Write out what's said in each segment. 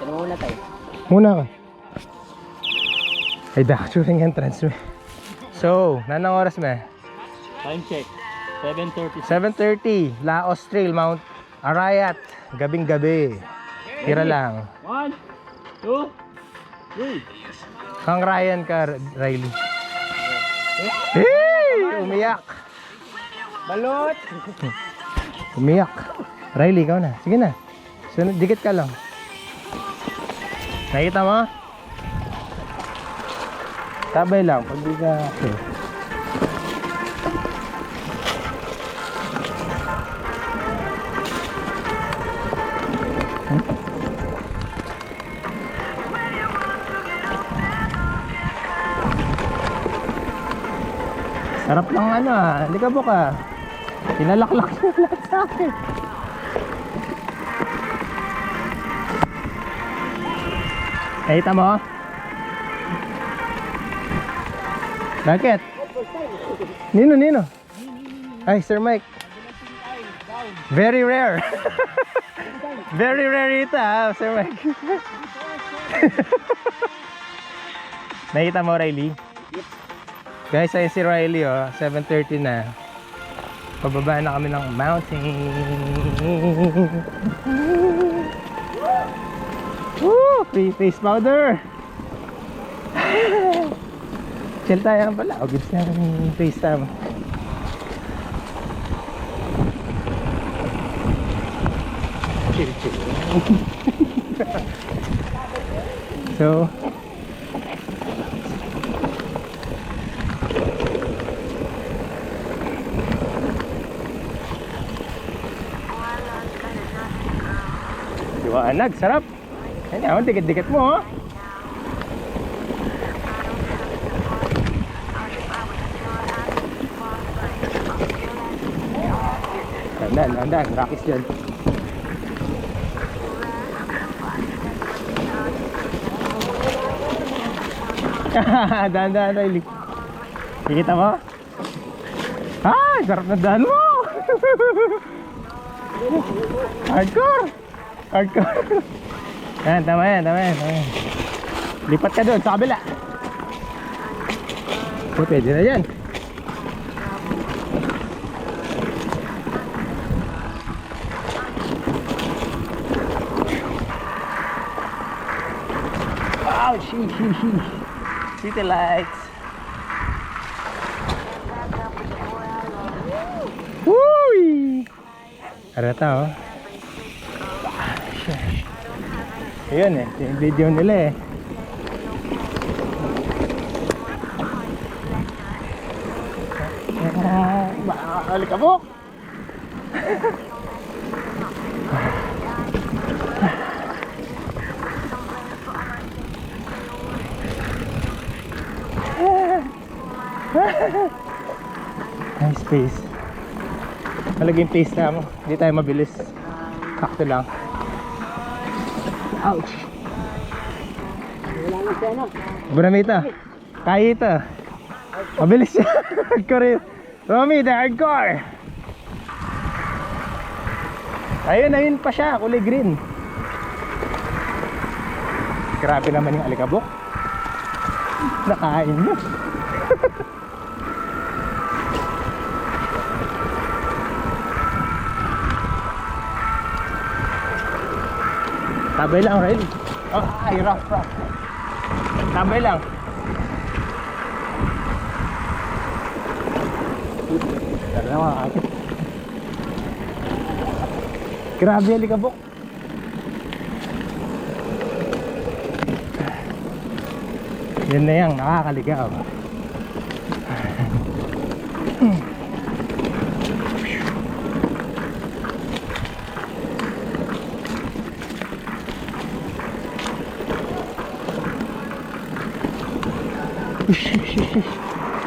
Ano muna tayo? Muna ka. Ay, during entrance me. So, nanang oras me? Time check. 7:30. 7:30, Laos Trail, Mount Arayat. Gabing gabi. Tira lang. 1, 2, 3. Kang Ryan ka, Riley. Hey! Umiyak. Balot! Umiyak. Riley, ikaw na. Sige na. Sunod, dikit ka lang. Nakita mo? Tabay lang. Pag di ka... Okay. Sarap lang ano ah. Likabok ah. Pinalaklak yung lahat sa akin. Nakita mo? Bakit? Nino? Ay, Sir Mike. Very rare. Very rare ito ah, Sir Mike. Nakita mo, Riley? Guys, ayun si Riley oh, 7:30 na. Pababa na kami ng mountain. Woo! Free face powder. Chill tayo pala. O, gives na yung face time. Chill. So, liwanag, sarap. Ayan, dikit-dikit mo, oh. Andan, rakis dyan. Dahan-dahan, Riley. Kikita mo? Ah, sarap na dahan mo. Hardcore. Yan, tama yan. Lipat ka doon sa kabila. So, pwede na yan. Wow, sheesh. City lights. Woo! Arata oh. Ayun eh, yung video nila eh. Alikabok! Nice pace. Malaging pace na mo. Hindi tayo mabilis. Sakto lang. Ouch! Wala na siya, no? Bunamita, kaya ito. Mabilis siya. Hardcore. Romy, the hardcore. Ayun pa siya, kulay green. Grabe naman yung alikabok. Nakain mo. Tabay lang, Riley. Oh, ay, rough. Tabay lang. Tara na mga kakit. Grabe yung alikabok. Yan na yan, nakakaligaw.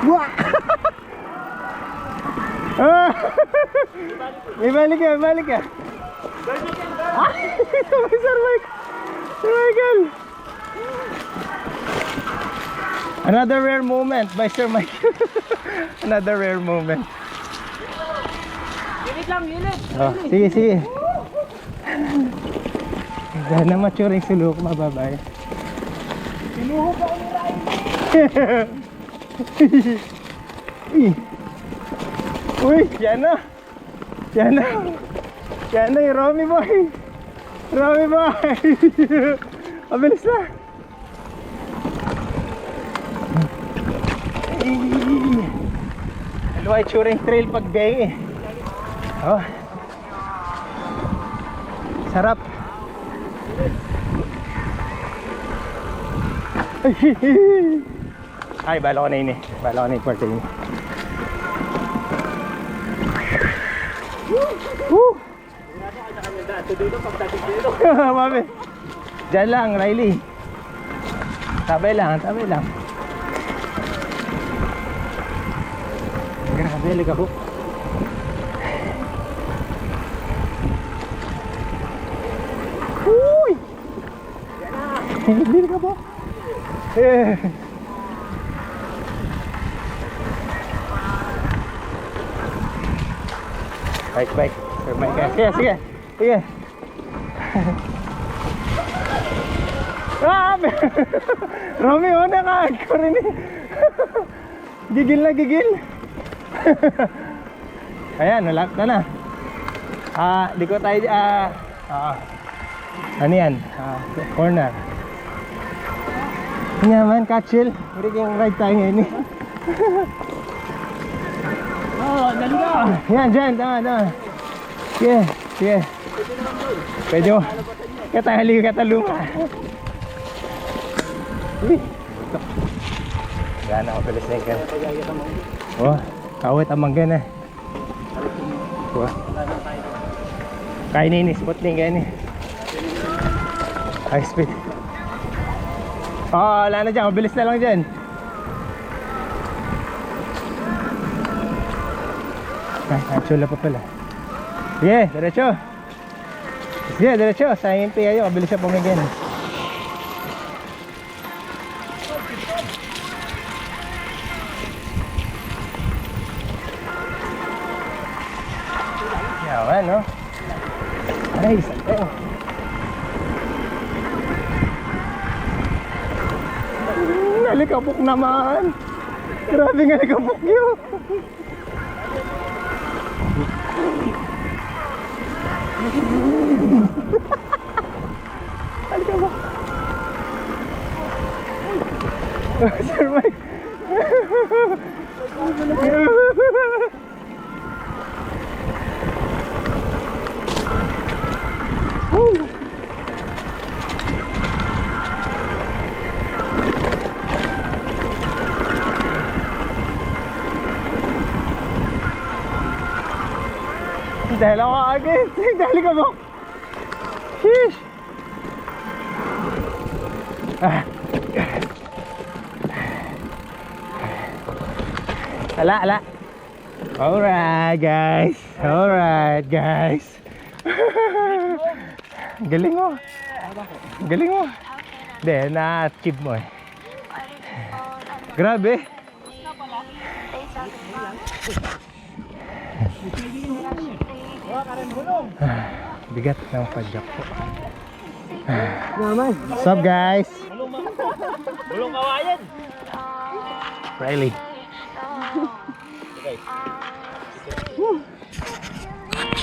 Wah! May balik ka. Ah! Sir Michael! Another rare moment by Sir Michael. Another rare moment. Unit lang. Oh, sige. Dahil na maturing sulok, mababay. Sinuhog ako ni Uy! Uy! Yan na! Yan na! Yan na yung Romy boy! Romy boy! Mabilis na! Haluay Turing Trail pag gay eh. Oh. Sarap. Ay, bala ko na yun eh. Bala ko na yung parte yun. Woo! Mami. Diyan lang, Riley. Tabay lang, tabay lang. Grabe, liga ko. Uy! Liga po. Baik, baik. Baik, sige, sige. Sige. Ah! Romy, una ka. Ikaw rin eh. Gigil na, gigil. Ayan, nalak na na. Di ko tayo, ano yan? Corner. Yan man, kachil. Hindi kayong ride tayo ngayon eh. Oh, naligaw! Yan, dyan, tama, tama. Sige, sige. Pwede mo. Katahali ka talunga. Uy. Yan ako tulis na yung oh, kawit ang manggan eh. Oh. Kain ini, spot ning kain eh. High speed. Oh, wala na dyan, mabilis na lang dyan. Ay, chula pa pala. Sige, diretso. Sige, diretso. Sa MP ayo, mabilis siya pumigin. Yawan, no? Ay, sakto. Nalikabok naman. Grabe nga nalikabok yun. Nalikabok. Sir Mike. Dahil ako agad. Dahil ka mo. Sheesh. Ala, ala. Alright guys. Alright guys. Galing mo. Galing mo. Hindi, na-achieve mo eh. Grabe. Bigat ng padyak po. What's up guys? Bulong kawayan! Riley. Okay.